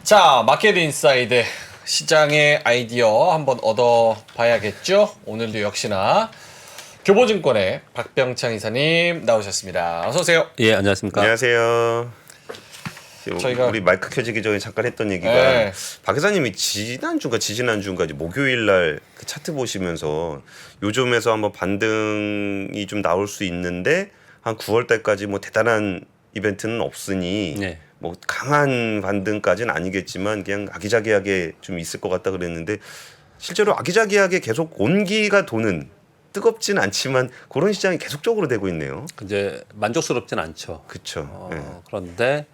자, 마켓 인사이드 시장의 아이디어 한번 얻어봐야겠죠? 오늘도 역시나 교보증권의 박병창 이사님 나오셨습니다. 어서 오세요. 예, 안녕하십니까. 안녕하세요. 저희가 우리 마이크 켜지기 전에 잠깐 했던 얘기가 네. 박 이사님이 지지난주인가 목요일 날 그 차트 보시면서 요즘에서 한번 반등이 좀 나올 수 있는데 한 9월 달까지 뭐 대단한 이벤트는 없으니 네. 뭐 강한 반등까지는 아니겠지만 그냥 아기자기하게 좀 있을 것 같다 그랬는데 실제로 아기자기하게 계속 온기가 도는 뜨겁진 않지만 그런 시장이 계속적으로 되고 있네요. 이제 만족스럽진 않죠. 그렇죠. 그런데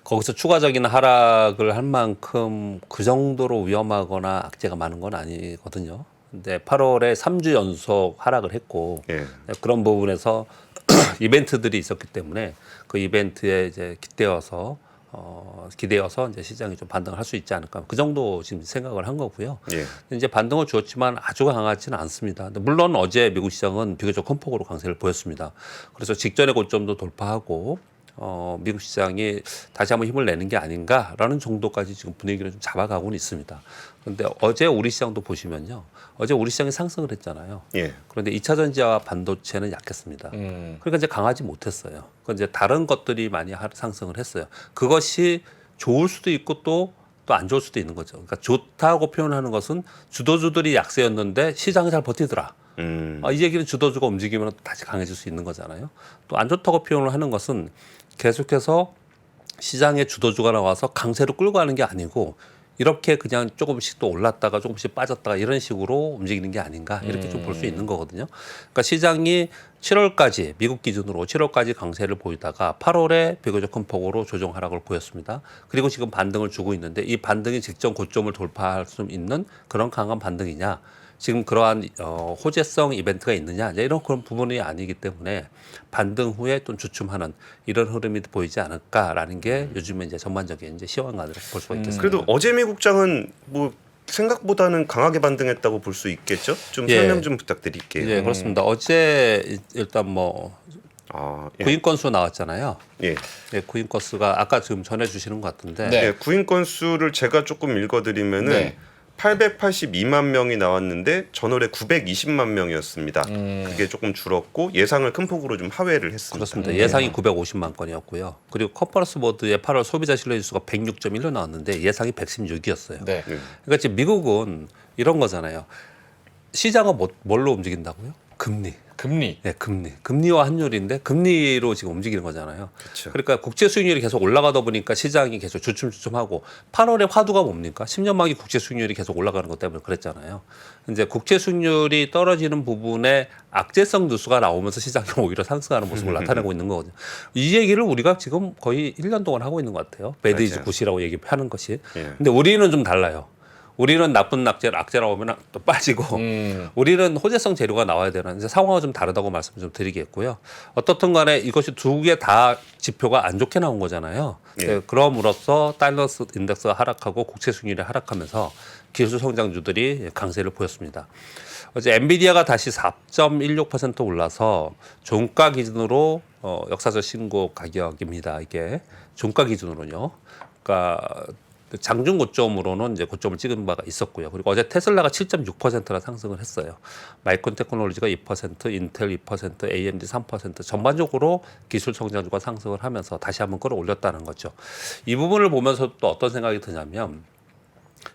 거기서 추가적인 하락을 할 만큼 그 정도로 위험하거나 악재가 많은 건 아니거든요. 근데 8월에 3주 연속 하락을 했고 예. 그런 부분에서 이벤트들이 있었기 때문에 그 이벤트에 이제 기대어서 이제 시장이 좀 반등을 할 수 있지 않을까. 그 정도 지금 생각을 한 거고요. 예. 이제 반등을 주었지만 아주 강하지는 않습니다. 근데 물론 어제 미국 시장은 비교적 큰 폭으로 강세를 보였습니다. 그래서 직전의 고점도 돌파하고 미국 시장이 다시 한번 힘을 내는 게 아닌가라는 정도까지 지금 분위기를 좀 잡아가고는 있습니다. 그런데 어제 우리 시장도 보시면요. 어제 우리 시장이 상승을 했잖아요. 예. 그런데 2차 전지와 반도체는 약했습니다. 그러니까 이제 강하지 못했어요. 그러니까 이제 다른 것들이 많이 상승을 했어요. 그것이 좋을 수도 있고 또 안 좋을 수도 있는 거죠. 그러니까 좋다고 표현하는 것은 주도주들이 약세였는데 시장이 잘 버티더라. 이 얘기는 주도주가 움직이면 다시 강해질 수 있는 거잖아요. 또 안 좋다고 표현을 하는 것은 계속해서 시장의 주도주가 나와서 강세로 끌고 가는 게 아니고 이렇게 그냥 조금씩 또 올랐다가 조금씩 빠졌다가 이런 식으로 움직이는 게 아닌가 이렇게 좀 볼 수 있는 거거든요. 그러니까 시장이 7월까지 미국 기준으로 7월까지 강세를 보이다가 8월에 비교적 큰 폭으로 조정 하락을 보였습니다. 그리고 지금 반등을 주고 있는데 이 반등이 직전 고점을 돌파할 수 있는 그런 강한 반등이냐? 지금 그러한 호재성 이벤트가 있느냐 이런 그런 부분이 아니기 때문에 반등 후에 좀 주춤하는 이런 흐름이 보이지 않을까라는 게 요즘에 이제 전반적인 이제 시황관으로 볼 수가 있겠습니다. 그래도 어제 미국장은 뭐 생각보다는 강하게 반등했다고 볼 수 있겠죠? 좀 예. 설명 좀 부탁드릴게요. 예, 그렇습니다. 어제 일단 뭐 예. 구인 건수 나왔잖아요. 예. 네, 구인 건수가 아까 지금 전해주시는 것 같은데 네. 예, 구인 건수를 제가 조금 읽어드리면은 네. 882만 명이 나왔는데 전월에 920만 명이었습니다. 그게 조금 줄었고 예상을 큰 폭으로 좀 하회를 했습니다. 그렇습니다. 예상이 950만 건이었고요. 그리고 컨퍼런스 보드의 8월 소비자 신뢰지수가 106.1로 나왔는데 예상이 116이었어요. 네. 그러니까 지금 미국은 이런 거잖아요. 시장은 뭘로 움직인다고요? 금리. 금리. 네, 금리와 환율인데 금리로 지금 움직이는 거잖아요. 그쵸. 그러니까 국채 수익률이 계속 올라가다 보니까 시장이 계속 주춤주춤하고 8월에 화두가 뭡니까? 10년 만기 국채 수익률이 계속 올라가는 것 때문에 그랬잖아요. 이제 국채 수익률이 떨어지는 부분에 악재성 뉴스가 나오면서 시장이 오히려 상승하는 모습을 나타내고 있는 거거든요. 이 얘기를 우리가 지금 거의 1년 동안 하고 있는 것 같아요. 배드 이즈 맞아요. 굿이라고 얘기하는 것이. 예. 근데 우리는 좀 달라요. 우리는 나쁜 악재라고 하면 또 빠지고 우리는 호재성 재료가 나와야 되는 이제 상황은 좀 다르다고 말씀 좀 드리겠고요. 어떻든 간에 이것이 두 개 다 지표가 안 좋게 나온 거잖아요. 예. 그럼으로써 달러스 인덱스가 하락하고 국채 수익률이 하락하면서 기술 성장주들이 강세를 보였습니다. 어제 엔비디아가 다시 4.16% 올라서 종가 기준으로 역사적 신고 가격입니다. 이게 종가 기준으로요. 그러니까 장중 고점으로는 이제 고점을 찍은 바가 있었고요. 그리고 어제 테슬라가 7.6%나 상승을 했어요. 마이크론 테크놀로지가 2%, 인텔 2%, AMD 3% 전반적으로 기술 성장주가 상승을 하면서 다시 한번 끌어올렸다는 거죠. 이 부분을 보면서 또 어떤 생각이 드냐면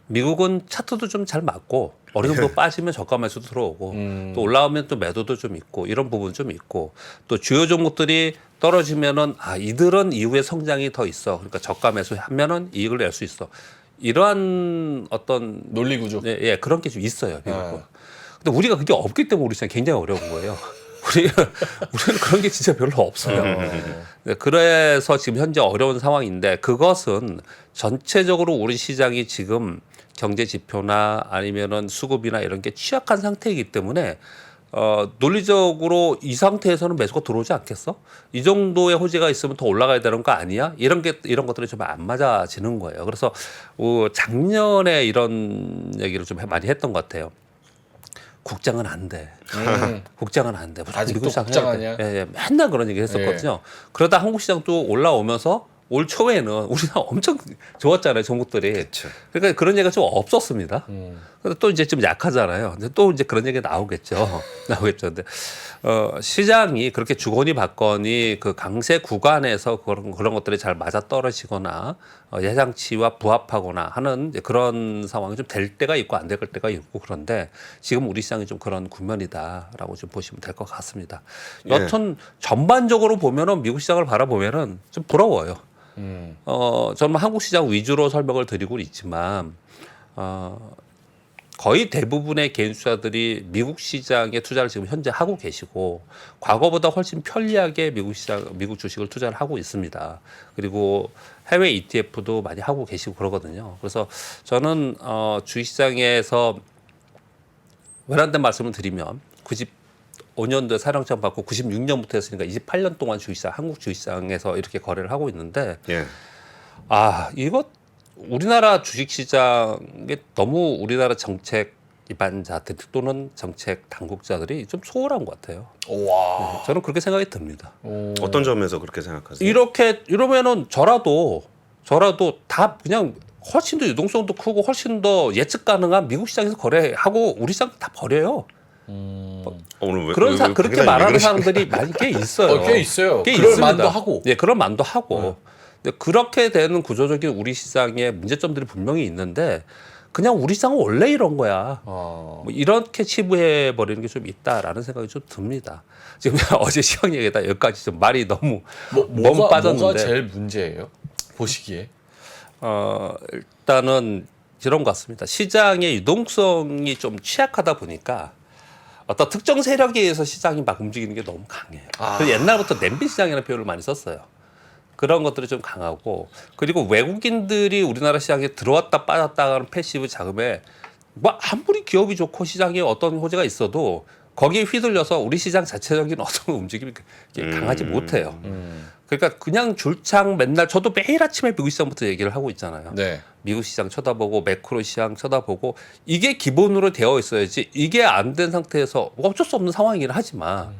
미국은 차트도 좀 잘 맞고 어느 정도 빠지면 저가 매수도 들어오고 또 올라오면 또 매도도 좀 있고 이런 부분 좀 있고 또 주요 종목들이 떨어지면은 이들은 이후에 성장이 더 있어. 그러니까 저가 매수하면은 이익을 낼 수 있어. 이러한 어떤 논리 구조. 예, 그런 게 좀 있어요. 미국은. 근데 우리가 그게 없기 때문에 우리 시장 굉장히 어려운 거예요. 우리는 그런 게 진짜 별로 없어요. 네, 그래서 지금 현재 어려운 상황인데 그것은 전체적으로 우리 시장이 지금 경제 지표나 아니면은 수급이나 이런 게 취약한 상태이기 때문에 논리적으로 이 상태에서는 매수가 들어오지 않겠어? 이 정도의 호재가 있으면 더 올라가야 되는 거 아니야? 이런 것들이 좀 안 맞아지는 거예요. 그래서 작년에 이런 얘기를 좀 많이 했던 것 같아요. 국장은 안 돼. 국장은 안 돼. 아직도 미국 시장 국장 해야 돼. 아니야? 예, 맨날 그런 얘기 했었거든요. 그러다 한국 시장 또 올라오면서 올 초에는 우리나라 엄청 좋았잖아요, 종목들이. 그쵸. 그러니까 그런 얘기가 좀 없었습니다. 근데 또 이제 좀 약하잖아요. 근데 또 이제 그런 얘기가 나오겠죠. 나오겠죠. 근데 시장이 그렇게 주거니 받거니 그 강세 구간에서 그런 것들이 잘 맞아 떨어지거나 예상치와 부합하거나 하는 이제 그런 상황이 좀 될 때가 있고 안 될 때가 있고 그런데 지금 우리 시장이 좀 그런 국면이다라고 좀 보시면 될 것 같습니다. 여튼 전반적으로 보면은 미국 시장을 바라보면은 좀 부러워요. 저는 한국 시장 위주로 설명을 드리고 있지만 거의 대부분의 개인 투자들이 미국 시장에 투자를 지금 현재 하고 계시고 과거보다 훨씬 편리하게 미국 주식을 투자를 하고 있습니다. 그리고 해외 ETF도 많이 하고 계시고 그러거든요. 그래서 저는 주식시장에서 외람된 말씀을 드리면 95년도에 사령장 받고 96년부터 했으니까 28년 동안 한국 주식시장에서 이렇게 거래를 하고 있는데 예. 이거 우리나라 주식시장에 너무 우리나라 정책 입안자들 또는 정책 당국자들이 좀 소홀한 것 같아요. 와. 저는 그렇게 생각이 듭니다. 어떤 점에서 그렇게 생각하세요? 이러면은 저라도 다 그냥 훨씬 더 유동성도 크고 훨씬 더 예측 가능한 미국 시장에서 거래하고 우리 시장 다 버려요. 오늘 그렇게 말하는 사람들이 많이 꽤 있어요. 꽤 있어요. 꽤 그럴 있습니다. 만도 하고. 예, 그럴 만도 하고. 근데 그렇게 되는 구조적인 우리 시장의 문제점들이 분명히 있는데 그냥 우리 시장은 원래 이런 거야. 뭐 이렇게 치부해 버리는 게 좀 있다라는 생각이 좀 듭니다. 지금 어제 시황 얘기다 여기까지 좀 말이 너무 너무 빠졌는데. 뭐가 제일 문제예요? 보시기에. 일단은 이런 것 같습니다. 시장의 유동성이 좀 취약하다 보니까 어떤 특정 세력에 의해서 시장이 막 움직이는 게 너무 강해요. 그래서 옛날부터 냄비 시장이라는 표현을 많이 썼어요. 그런 것들이 좀 강하고 그리고 외국인들이 우리나라 시장에 들어왔다 빠졌다 하는 패시브 자금에 뭐 아무리 기업이 좋고 시장에 어떤 호재가 있어도 거기에 휘둘려서 우리 시장 자체적인 어떤 움직임이 강하지 못해요. 그러니까 그냥 줄창 맨날 저도 매일 아침에 미국 시장부터 얘기를 하고 있잖아요. 네. 미국 시장 쳐다보고 매크로 시장 쳐다보고 이게 기본으로 되어 있어야지 이게 안 된 상태에서 어쩔 수 없는 상황이긴 하지만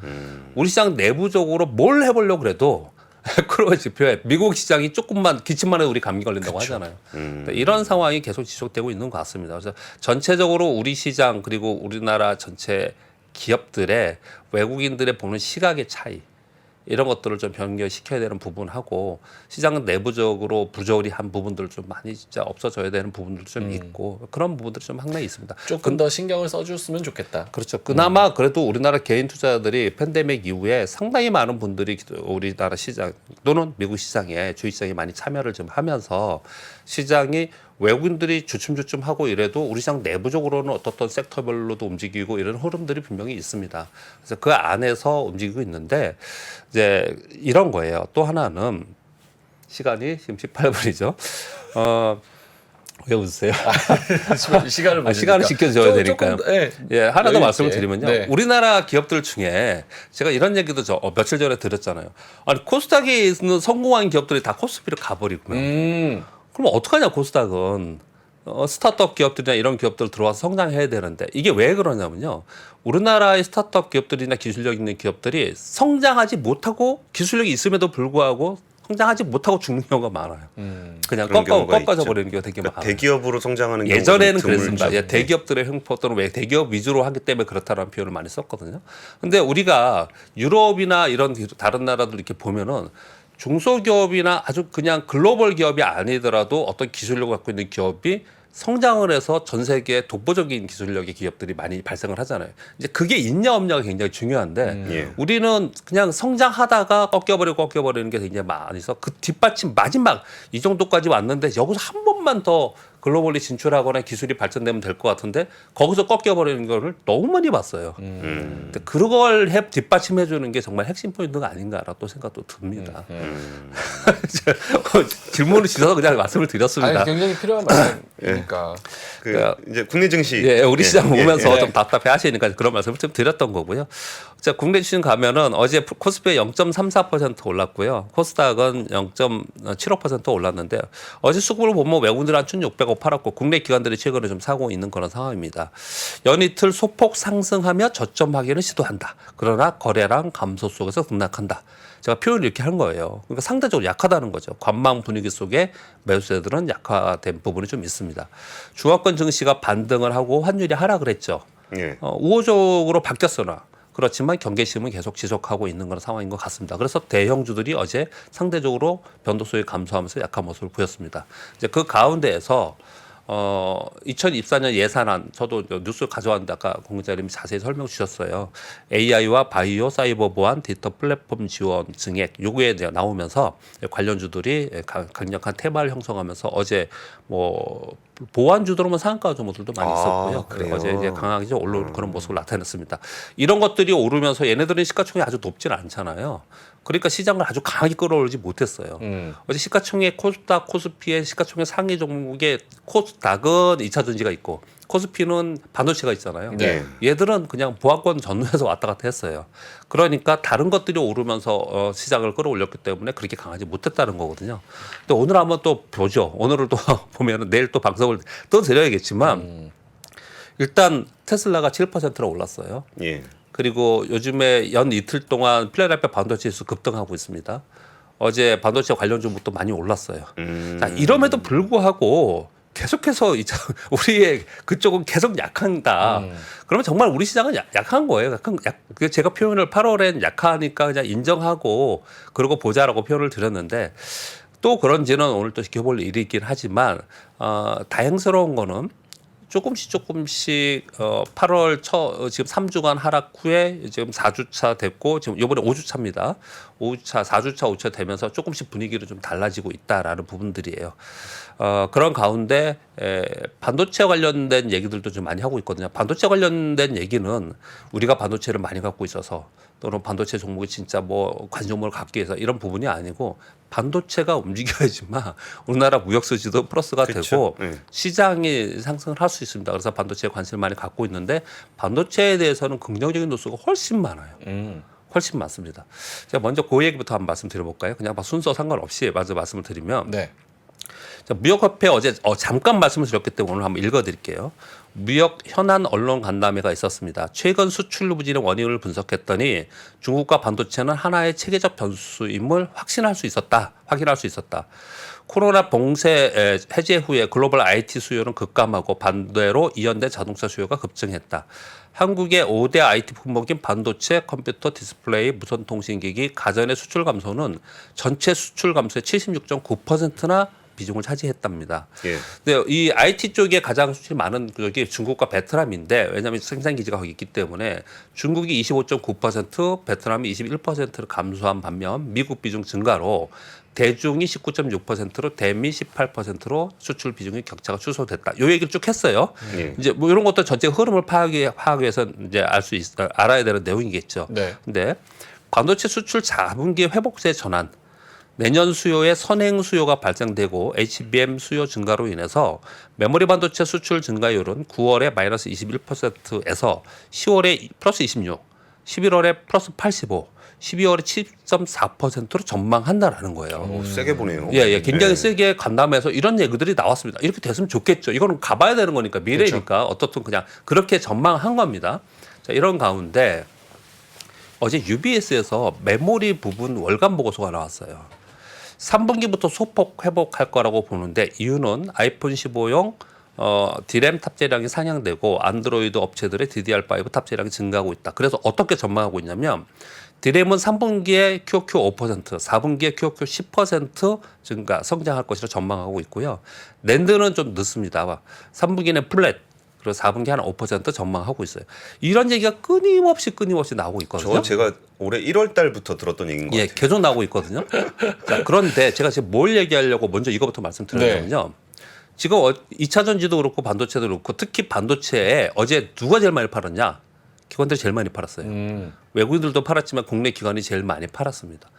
우리 시장 내부적으로 뭘 해보려고 그래도 매크로 지표에 미국 시장이 조금만 기침만 해도 우리 감기 걸린다고 하잖아요. 이런 상황이 계속 지속되고 있는 것 같습니다. 그래서 전체적으로 우리 시장 그리고 우리나라 전체 기업들의 외국인들의 보는 시각의 차이 이런 것들을 좀 변경시켜야 되는 부분하고 시장 내부적으로 부조리한 부분들 좀 많이 진짜 없어져야 되는 부분들도 좀 있고 그런 부분들이 좀 상당히 있습니다. 조금 더 신경을 써줬으면 좋겠다. 그렇죠. 그나마 그래도 우리나라 개인 투자자들이 팬데믹 이후에 상당히 많은 분들이 우리나라 시장 또는 미국 시장에 주식시장에 많이 참여를 좀 하면서 시장이 외국인들이 주춤주춤하고 이래도 우리 시장 내부적으로는 어떤 섹터별로도 움직이고 이런 흐름들이 분명히 있습니다. 그래서 그 안에서 움직이고 있는데 이제 이런 거예요. 또 하나는 시간이 지금 18분이죠. 왜 웃으세요? 시간을 지켜줘야 되니까요. 예, 하나 더 말씀을 드리면요. 네. 우리나라 기업들 중에 제가 이런 얘기도 며칠 전에 들었잖아요. 아니 코스닥에 있는 성공한 기업들이 다 코스피를 가버리고요. 그럼 어떡하냐 코스닥은 스타트업 기업들이나 이런 기업들 들어와서 성장해야 되는데 이게 왜 그러냐면요. 우리나라의 스타트업 기업들이나 기술력 있는 기업들이 성장하지 못하고 기술력이 있음에도 불구하고 성장하지 못하고 죽는 경우가 많아요. 그냥 꺾어져 버리는 경우가 되게 많아요. 대기업으로 성장하는 경우가 예전에는 그랬습니다. 예, 대기업들의 횡포 또는 왜 대기업 위주로 하기 때문에 그렇다라는 표현을 많이 썼거든요. 근데 우리가 유럽이나 이런 다른 나라들 이렇게 보면은 중소기업이나 아주 그냥 글로벌 기업이 아니더라도 어떤 기술력을 갖고 있는 기업이 성장을 해서 전 세계에 독보적인 기술력의 기업들이 많이 발생을 하잖아요. 이제 그게 있냐 없냐가 굉장히 중요한데 예. 우리는 그냥 성장하다가 꺾여버리는 게 굉장히 많이 있어. 그 뒷받침 마지막 이 정도까지 왔는데 여기서 한 번만 더 글로벌리 진출하거나 기술이 발전되면 될 것 같은데 거기서 꺾여버리는 거를 너무 많이 봤어요. 근데 그걸 뒷받침해 주는 게 정말 핵심 포인트가 아닌가라고 또 생각도 듭니다. 질문을 주셔서 그냥 말씀을 드렸습니다. 아니, 굉장히 필요한 말씀이니까. 이제 국내 증시. 예, 우리 시장 보면서 예. 좀 답답해 하시니까 그런 말씀을 좀 드렸던 거고요. 자, 국내 주식 가면은 어제 코스피 0.34% 올랐고요. 코스닥은 0.75% 올랐는데요. 어제 수급을 보면 외국인들 한 1,600억 빼고 팔았고 국내 기관들이 최근에 좀 사고 있는 그런 상황입니다. 연이틀 소폭 상승하며 저점 확인을 시도한다. 그러나 거래량 감소 속에서 등락한다. 제가 표현을 이렇게 한 거예요. 그러니까 상대적으로 약하다는 거죠. 관망 분위기 속에 매수세들은 약화된 부분이 좀 있습니다. 중화권 증시가 반등을 하고 환율이 하락을 했죠. 예. 우호적으로 바뀌었으나 그렇지만 경계심은 계속 지속하고 있는 그런 상황인 것 같습니다. 그래서 대형주들이 어제 상대적으로 변동성이 감소하면서 약한 모습을 보였습니다. 이제 그 가운데에서 2024년 예산안 저도 뉴스 가져왔는데 아까 공장님이 자세히 설명 주셨어요. AI와 바이오, 사이버 보안, 디지털 플랫폼 지원 증액 요구에 나오면서 관련주들이 강력한 테마를 형성하면서 어제 뭐 보안주들로만 상한가 종목들도 많이 있었고요. 그래요? 어제 이제 강하게 좀 오르는 그런 모습을 나타냈습니다. 이런 것들이 오르면서 얘네들은 시가총액이 아주 높지는 않잖아요. 그러니까 시장을 아주 강하게 끌어올리지 못했어요. 어제 시가총액 코스닥, 코스피의 시가총액 상위 종목의 코스닥은 2차 전지가 있고 코스피는 반도체가 있잖아요. 네. 얘들은 그냥 보합권 전후에서 왔다 갔다 했어요. 그러니까 다른 것들이 오르면서 시장을 끌어올렸기 때문에 그렇게 강하지 못했다는 거거든요. 근데 오늘 한번 또 보죠. 오늘을 또 보면은 내일 또 방송을 또 드려야겠지만 일단 테슬라가 7%로 올랐어요. 예. 그리고 요즘에 연 이틀 동안 필라델피아 반도체 지수 급등하고 있습니다. 어제 반도체 관련 종목도 많이 올랐어요. 자, 이럼에도 불구하고 계속해서 우리의 그쪽은 계속 약한다. 그러면 정말 우리 시장은 약한 거예요. 제가 표현을 8월엔 약하니까 그냥 인정하고 그러고 보자라고 표현을 드렸는데 또 그런지는 오늘 또 지켜볼 일이 있긴 하지만 다행스러운 거는 조금씩 8월 지금 3주간 하락 후에 지금 4주차 됐고 지금 이번에 5주차입니다. 5주차, 4주차, 5주차 되면서 조금씩 분위기를 좀 달라지고 있다라는 부분들이에요. 그런 가운데 반도체 관련된 얘기들도 좀 많이 하고 있거든요. 반도체 관련된 얘기는 우리가 반도체를 많이 갖고 있어서 또는 반도체 종목이 진짜 뭐 관심을 갖기 위해서 이런 부분이 아니고 반도체가 움직여야지만 우리나라 무역 수지도 플러스가 그쵸. 되고 네. 시장이 상승을 할 수 있습니다. 그래서 반도체에 관심을 많이 갖고 있는데 반도체에 대해서는 긍정적인 뉴스가 훨씬 많아요. 훨씬 많습니다. 제가 먼저 그 얘기부터 한번 말씀드려볼까요? 그냥 막 순서 상관없이 먼저 말씀을 드리면 네. 자, 무역협회 어제 잠깐 말씀을 드렸기 때문에 오늘 한번 읽어드릴게요. 무역 현안 언론 간담회가 있었습니다. 최근 수출 부진의 원인을 분석했더니 중국과 반도체는 하나의 체계적 변수임을 확인할 수 있었다. 코로나 봉쇄 해제 후에 글로벌 IT 수요는 급감하고 반대로 이연된 자동차 수요가 급증했다. 한국의 5대 IT 품목인 반도체, 컴퓨터, 디스플레이, 무선통신기기, 가전의 수출 감소는 전체 수출 감소의 76.9%나 비중을 차지했답니다. 예. 근데 이 IT 쪽에 가장 수출이 많은 쪽이 중국과 베트남인데 왜냐하면 생산 기지가 거기 있기 때문에 중국이 25.9%, 베트남이 21%를 감소한 반면 미국 비중 증가로 대중이 19.6%로 대미 18%로 수출 비중의 격차가 축소됐다. 요 얘기를 쭉 했어요. 예. 이제 뭐 이런 것도 전체 흐름을 파악하기 위해서 이제 알아야 되는 내용이겠죠. 네. 근데 반도체 수출 4분기 회복세 전환 내년 수요에 선행 수요가 발생되고 HBM 수요 증가로 인해서 메모리 반도체 수출 증가율은 9월에 마이너스 21%에서 10월에 플러스 26, 11월에 플러스 85, 12월에 7.4%로 전망한다라는 거예요. 세게 보네요. 예, 굉장히 네. 세게 간담회에서 이런 얘기들이 나왔습니다. 이렇게 됐으면 좋겠죠. 이거는 가봐야 되는 거니까 미래니까 어떻든 그냥 그렇게 전망한 겁니다. 자, 이런 가운데 어제 UBS에서 메모리 부분 월간 보고서가 나왔어요. 3분기부터 소폭 회복할 거라고 보는데 이유는 아이폰 15용 디램 탑재량이 상향되고 안드로이드 업체들의 DDR5 탑재량이 증가하고 있다. 그래서 어떻게 전망하고 있냐면 디램은 3분기에 QOQ 5%, 4분기에 QOQ 10% 증가 성장할 것으로 전망하고 있고요. 낸드는 좀 늦습니다. 3분기는 플랫 그리고 4분기 한 5% 전망하고 있어요. 이런 얘기가 끊임없이 나오고 있거든요. 제가 올해 1월 달부터 들었던 얘기인 것 예, 같아요. 계속 나오고 있거든요. 자, 그런데 제가 지금 뭘 얘기하려고 먼저 이거부터 말씀드리냐면요. 지금 2차 전지도 그렇고 반도체도 그렇고 특히 반도체에 어제 누가 제일 많이 팔았냐? 기관들이 제일 많이 팔았어요. 외국인들도 팔았지만 국내 기관이 제일 많이 팔았습니다.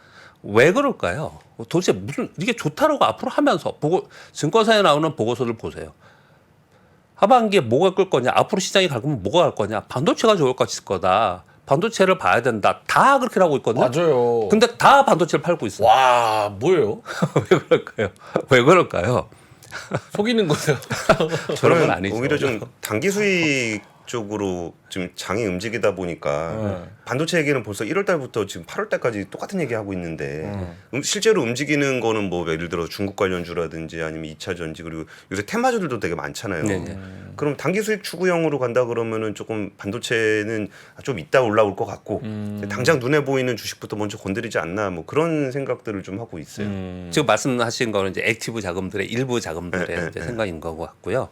왜 그럴까요? 도대체 무슨 이게 좋다라고 앞으로 하면서 증권사에 나오는 보고서를 보세요. 하반기에 뭐가 끌 거냐? 앞으로 시장이 갈 거면 뭐가 갈 거냐? 반도체가 좋을 거다. 반도체를 봐야 된다. 다 그렇게 하고 있거든요. 맞아요. 근데 다 반도체를 팔고 있어요. 와, 뭐예요? 왜 그럴까요? 속이는 거죠. 그런 건 저는 아니죠. 오히려 좀 단기 수익 쪽으로 지금 장이 움직이다 보니까 반도체 얘기는 벌써 1월 달부터 지금 8월 달까지 똑같은 얘기 하고 있는데 실제로 움직이는 거는 뭐 예를 들어 중국 관련주라든지 아니면 2차 전지 그리고 요새 테마주들도 되게 많잖아요. 네네. 그럼 단기 수익 추구형으로 간다 그러면은 조금 반도체는 좀 이따 올라올 것 같고 당장 눈에 보이는 주식부터 먼저 건드리지 않나 뭐 그런 생각들을 좀 하고 있어요. 지금 말씀하신 거는 이제 액티브 자금들의 일부 자금들의 이제 생각인 것 같고요.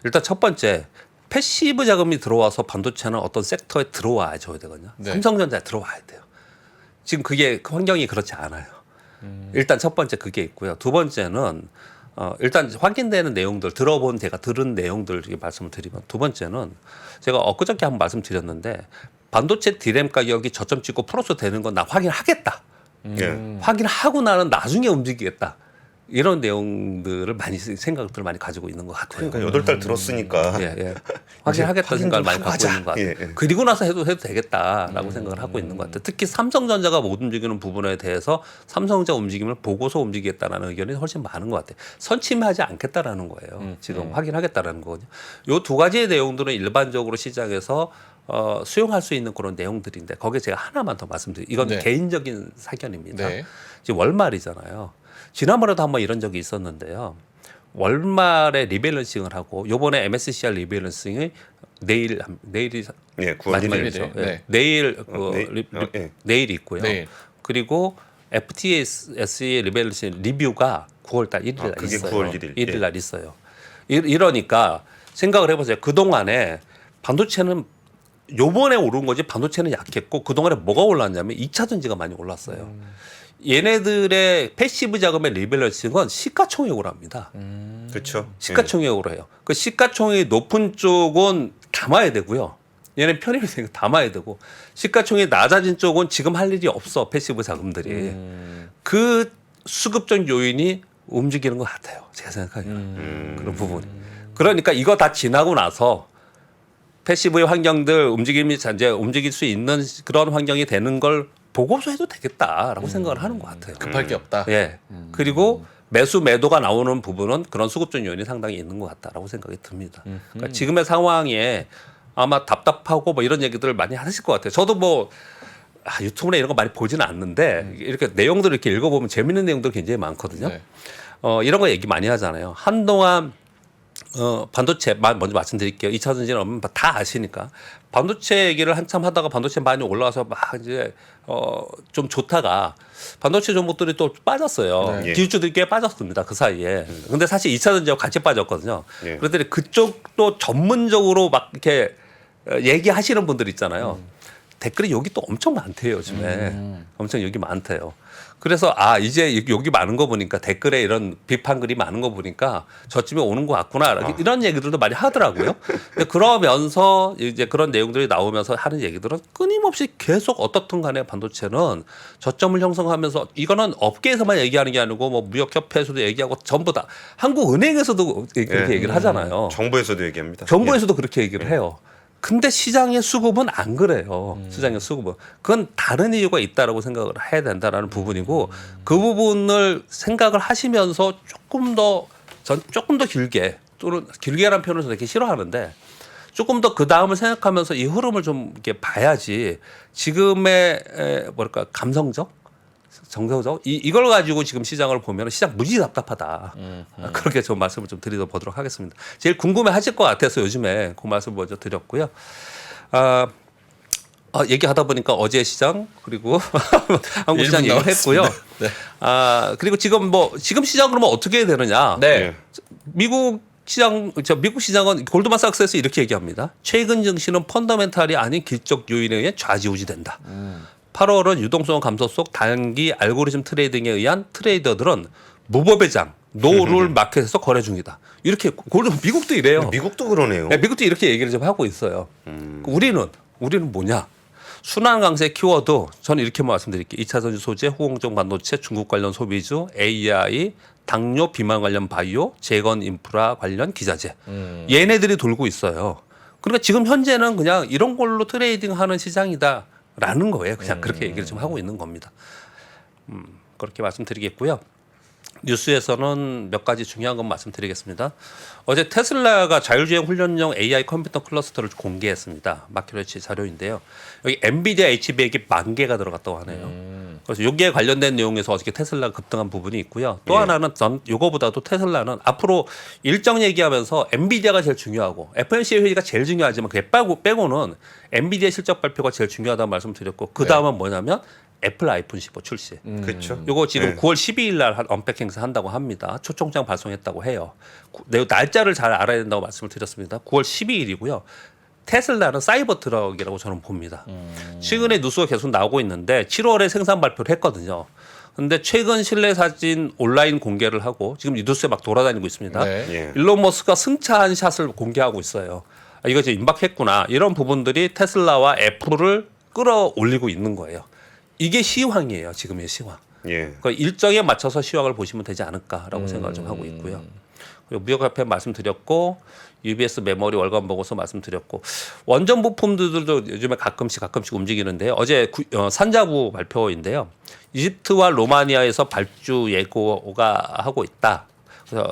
일단 첫 번째 패시브 자금이 들어와서 반도체는 어떤 섹터에 들어와야 줘야 되거든요. 네. 삼성전자에 들어와야 돼요. 지금 그게 환경이 그렇지 않아요. 일단 첫 번째 그게 있고요. 두 번째는 일단 확인되는 내용들 들어본 제가 들은 내용들 말씀을 드리면 두 번째는 제가 엊그저께 한번 말씀드렸는데 반도체 디램 가격이 저점 찍고 플러스 되는 건 나 확인하겠다. 예. 확인하고 나는 나중에 움직이겠다. 이런 내용들을 많이 생각들을 많이 가지고 있는 것 같아요. 그러니까 8달 들었으니까 예. 확인하겠다는 생각을 많이 하고 갖고 하자. 있는 것 같아요. 예. 그리고 나서 해도 되겠다라고 생각을 하고 있는 것 같아요. 특히 삼성전자가 못 움직이는 부분에 대해서 삼성전자 움직임을 보고서 움직이겠다라는 의견이 훨씬 많은 것 같아요. 선침하지 않겠다라는 거예요. 지금 확인하겠다라는 거거든요. 이 두 가지의 내용들은 일반적으로 시장에서 수용할 수 있는 그런 내용들인데 거기에 제가 하나만 더 말씀드릴게요. 이건 네. 개인적인 사견입니다. 네. 지금 월말이잖아요. 지난번에도 한번 이런 적이 있었는데요. 월말에 리밸런싱을 하고 요번에 MSCI 리밸런싱이 내일이 예, 9월 마지막이죠. 1일이죠. 네. 내일 예. 내일 있고요. 네. 그리고 FTSE 리밸런싱 리뷰가 9월달 1일 날 그게 있어요. 9월 1일. 1일 예. 날 있어요. 이러니까 생각을 해보세요. 그 동안에 반도체는 요번에 오른 거지 반도체는 약했고 그 동안에 뭐가 올랐냐면 2차 전지가 많이 올랐어요. 얘네들의 패시브 자금의 리밸런싱은 시가총액으로 합니다. 그렇죠. 시가총액으로 해요. 그 시가총액이 높은 쪽은 담아야 되고요. 얘는 편입이 되니까 담아야 되고 시가총액이 낮아진 쪽은 지금 할 일이 없어 패시브 자금들이. 그 수급적 요인이 움직이는 것 같아요. 제가 생각하기에는 그런 부분이. 그러니까 이거 다 지나고 나서 패시브의 환경들 움직임이 이제 움직일 수 있는 그런 환경이 되는 걸 보고서 해도 되겠다라고 생각을 하는 것 같아요. 급할 게 없다. 예. 그리고 매수 매도가 나오는 부분은 그런 수급적 요인이 상당히 있는 것 같다라고 생각이 듭니다. 그러니까 지금의 상황에 아마 답답하고 뭐 이런 얘기들을 많이 하실 것 같아요. 저도 뭐 유튜브나 이런 거 많이 보지는 않는데 이렇게 내용들을 이렇게 읽어보면 재밌는 내용들 굉장히 많거든요. 네. 이런 거 얘기 많이 하잖아요. 한동안 반도체 먼저 말씀드릴게요. 2차 전지는 없는 다 아시니까 반도체 얘기를 한참 하다가 반도체 많이 올라와서 막 이제 좀 좋다가 반도체 종목들이 또 빠졌어요. 네. 기술주들이 꽤 빠졌습니다. 그 사이에. 근데 사실 2차 전지하고 같이 빠졌거든요. 네. 그런데 그쪽도 전문적으로 막 이렇게 얘기하시는 분들 있잖아요. 댓글이 여기 또 엄청 많대요, 요즘에. 엄청 여기 많대요. 그래서 이제 여기 많은 거 보니까 댓글에 이런 비판 글이 많은 거 보니까 저쯤에 오는 것 같구나. 이런 얘기들도 많이 하더라고요. 근데 그러면서 이제 그런 내용들이 나오면서 하는 얘기들은 끊임없이 계속 어떻든 간에 반도체는 저점을 형성하면서 이거는 업계에서만 얘기하는 게 아니고 뭐 무역협회에서도 얘기하고 전부 다 한국은행에서도 그렇게 얘기를 하잖아요. 정부에서도 얘기합니다. 정부에서도 그렇게 얘기를 해요. 근데 시장의 수급은 안 그래요. 시장의 수급은. 그건 다른 이유가 있다라고 생각을 해야 된다라는 부분이고 그 부분을 생각을 하시면서 조금 더 길게 또는 길게라는 표현을 되게 싫어하는데 조금 더 그 다음을 생각하면서 이 흐름을 좀 이렇게 봐야지 지금의 뭐랄까 감성적 정서적 이걸 가지고 지금 시장을 보면 시장 무지 답답하다. 그렇게 좀 말씀을 좀 드려보도록 하겠습니다. 제일 궁금해하실 것 같아서 요즘에 그 말씀 먼저 드렸고요. 얘기하다 보니까 어제 시장 그리고 한국 시장 얘기를 했고요. 네. 그리고 지금 시장 그러면 어떻게 해야 되느냐? 네. 미국 시장은 골드만삭스에서 이렇게 얘기합니다. 최근 증시는 펀더멘탈이 아닌 기적 요인에 의해 좌지우지된다. 8월은 유동성 감소 속 단기 알고리즘 트레이딩에 의한 트레이더들은 무법의 장, 노룰 마켓에서 거래 중이다. 이렇게 미국도 이래요. 미국도 그러네요. 네, 미국도 이렇게 얘기를 좀 하고 있어요. 우리는 뭐냐? 순환 강세 키워드 저는 이렇게 말씀드릴게요. 2차 전지 소재, 후공정 반도체, 중국 관련 소비주, AI, 당뇨 비만 관련 바이오, 재건 인프라 관련 기자재. 얘네들이 돌고 있어요. 그러니까 지금 현재는 그냥 이런 걸로 트레이딩하는 시장이다라는 거예요. 그냥 그렇게 얘기를 좀 하고 있는 겁니다. 그렇게 말씀드리겠고요. 뉴스에서는 몇 가지 중요한 건 말씀드리겠습니다. 어제 테슬라가 자율주행 훈련용 AI 컴퓨터 클러스터를 공개했습니다. 마켓리치 자료인데요. 여기 엔비디아 HBX 10,000개가 들어갔다고 하네요. 그래서 여기에 관련된 내용에서 어저께 테슬라가 급등한 부분이 있고요. 또 하나는 요거보다도 테슬라는 앞으로 일정 얘기하면서 엔비디아가 제일 중요하고 FOMC 회의가 제일 중요하지만 그게 빼고는 엔비디아 실적 발표가 제일 중요하다는 말씀드렸고 그 다음은 뭐냐면 애플 아이폰 15 출시. 그렇죠. 요거 지금 9월 12일 날 언백 행사 한다고 합니다. 초청장 발송했다고 해요. 날짜를 잘 알아야 된다고 말씀을 드렸습니다. 9월 12일이고요. 테슬라는 사이버 트럭이라고 저는 봅니다. 최근에 뉴스가 계속 나오고 있는데 7월에 생산 발표를 했거든요. 근데 최근 실내 사진 온라인 공개를 하고 지금 이 뉴스에 막 돌아다니고 있습니다. 네. 예. 일론 머스크가 승차한 샷을 공개하고 있어요. 이거 지금 임박했구나. 이런 부분들이 테슬라와 애플을 끌어올리고 있는 거예요. 이게 시황이에요. 지금의 시황. 예. 그러니까 일정에 맞춰서 시황을 보시면 되지 않을까라고 생각을 좀 하고 있고요. 그리고 무역협회 말씀드렸고 UBS 메모리 월간 보고서 말씀드렸고 원전 부품들도 요즘에 가끔씩 움직이는데요. 어제 산자부 발표인데요. 이집트와 로마니아에서 발주 예고가 하고 있다. 그래서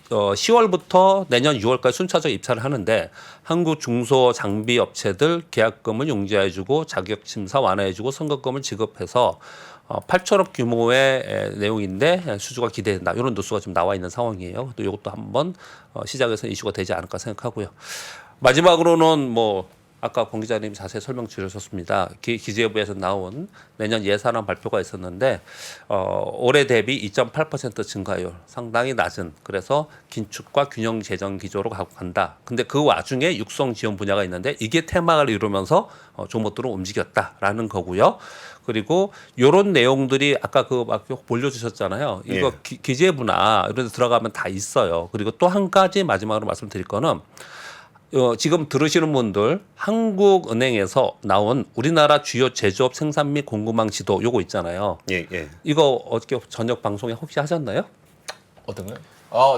10월부터 내년 6월까지 순차적 입찰을 하는데 한국 중소 장비 업체들 계약금을 용지해주고 자격 심사 완화해주고 선거금을 지급해서 8천억 규모의 내용인데 수주가 기대된다. 이런 뉴스가 좀 나와 있는 상황이에요. 또 이것도 한번 시장에서 이슈가 되지 않을까 생각하고요. 마지막으로는 뭐 아까 권 기자님 자세히 설명 주셨습니다. 기재부에서 나온 내년 예산안 발표가 있었는데 올해 대비 2.8% 증가율 상당히 낮은 그래서 긴축과 균형 재정 기조로 가고 간다. 근데 그 와중에 육성 지원 분야가 있는데 이게 테마를 이루면서 종목들은 움직였다라는 거고요. 그리고 이런 내용들이 아까 막 보여주셨잖아요. 이거 예. 기재부나 이런 데 들어가면 다 있어요. 그리고 또 한 가지 마지막으로 말씀드릴 거는 지금 들으시는 분들 한국은행에서 나온 우리나라 주요 제조업 생산 및 공급망 지도 요거 있잖아요. 예, 예. 이거 어저께 저녁 방송에 혹시 하셨나요? 어떤가요?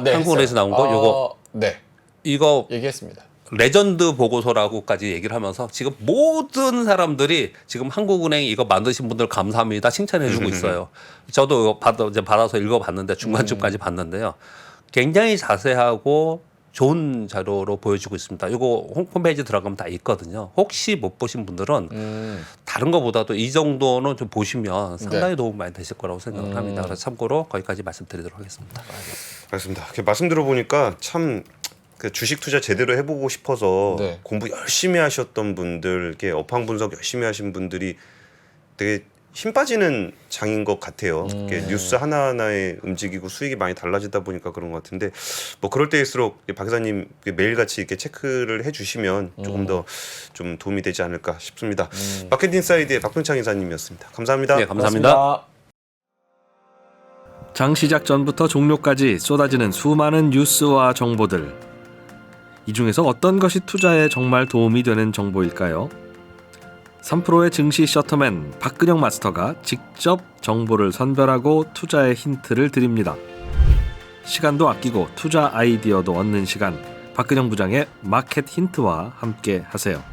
네. 한국은행에서 나온 거 요거. 네. 이거 얘기했습니다. 레전드 보고서라고까지 얘기를 하면서 지금 모든 사람들이 지금 한국은행이 이거 만드신 분들 감사합니다 칭찬해주고 있어요. 저도 이거 받아서 읽어봤는데 중간쯤까지 봤는데요. 굉장히 자세하고 좋은 자료로 보여주고 있습니다. 이거 홈페이지 들어가면 다 있거든요. 혹시 못 보신 분들은 다른 것보다도 이 정도는 좀 보시면 상당히 도움 많이 되실 거라고 생각을 합니다. 그래서 참고로 거기까지 말씀드리도록 하겠습니다. 알겠습니다. 이렇게 말씀 들어보니까 참 그 주식 투자 제대로 해보고 싶어서 네. 공부 열심히 하셨던 분들, 이렇게 업황 분석 열심히 하신 분들이 되게 힘 빠지는 장인 것 같아요. 이렇게 뉴스 하나하나에 움직이고 수익이 많이 달라지다 보니까 그런 것 같은데 뭐 그럴 때일수록 박 기자님 매일같이 이렇게 체크를 해주시면 조금 더 좀 도움이 되지 않을까 싶습니다. 마켓인사이드의 박병창 이사님이었습니다. 감사합니다. 네, 감사합니다. 장 시작 전부터 종료까지 쏟아지는 수많은 뉴스와 정보들. 이 중에서 어떤 것이 투자에 정말 도움이 되는 정보일까요? 3프로의 증시 셔터맨 박근영 마스터가 직접 정보를 선별하고 투자의 힌트를 드립니다. 시간도 아끼고 투자 아이디어도 얻는 시간, 박근영 부장의 마켓 힌트와 함께 하세요.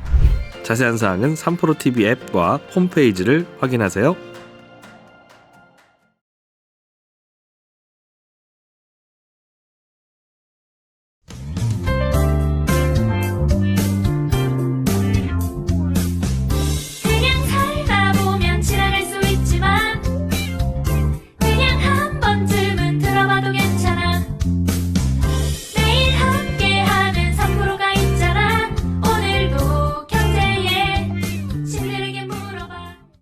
자세한 사항은 3프로 TV 앱과 홈페이지를 확인하세요.